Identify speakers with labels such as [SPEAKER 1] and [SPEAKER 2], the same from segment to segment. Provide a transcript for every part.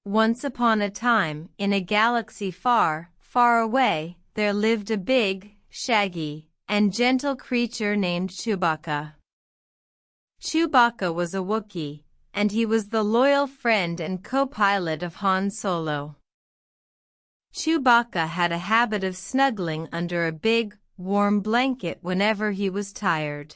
[SPEAKER 1] Once upon a time, in a galaxy far, far away, there lived a big, shaggy, and gentle creature named Chewbacca. Chewbacca was a Wookiee, and he was the loyal friend and co-pilot of Han Solo. Chewbacca had a habit of snuggling under a big, warm blanket whenever he was tired.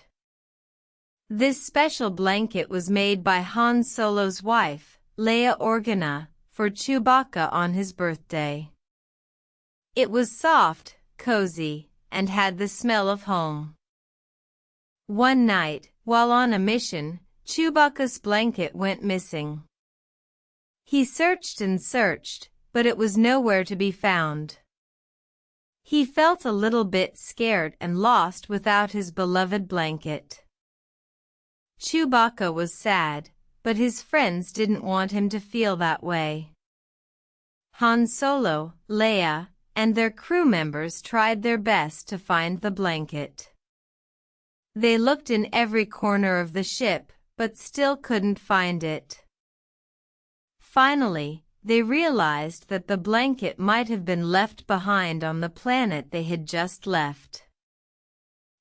[SPEAKER 1] This special blanket was made by Han Solo's wife, Leia Organa, for Chewbacca on his birthday. It was soft, cozy, and had the smell of home. One night, while on a mission, Chewbacca's blanket went missing. He searched and searched, but it was nowhere to be found. He felt a little bit scared and lost without his beloved blanket. Chewbacca was sad, but his friends didn't want him to feel that way. Han Solo, Leia, and their crew members tried their best to find the blanket. They looked in every corner of the ship, but still couldn't find it. Finally, they realized that the blanket might have been left behind on the planet they had just left.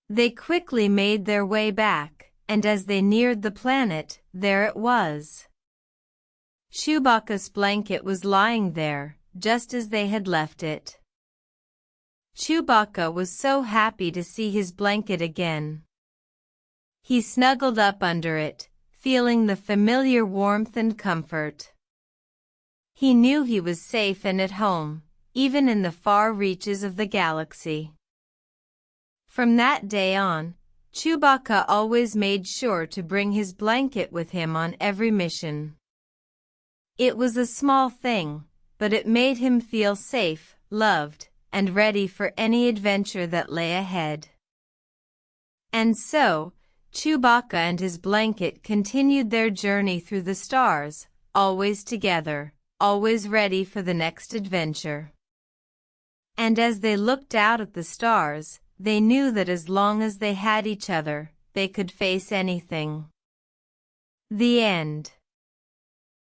[SPEAKER 1] They quickly made their way back, and as they neared the planet, there it was. Chewbacca's blanket was lying there, just as they had left it. Chewbacca was so happy to see his blanket again. He snuggled up under it, feeling the familiar warmth and comfort. He knew he was safe and at home, even in the far reaches of the galaxy. From that day on, Chewbacca always made sure to bring his blanket with him on every mission. It was a small thing, but it made him feel safe, loved, and ready for any adventure that lay ahead. And so, Chewbacca and his blanket continued their journey through the stars, always together, always ready for the next adventure. And as they looked out at the stars, they knew that as long as they had each other, they could face anything. The end.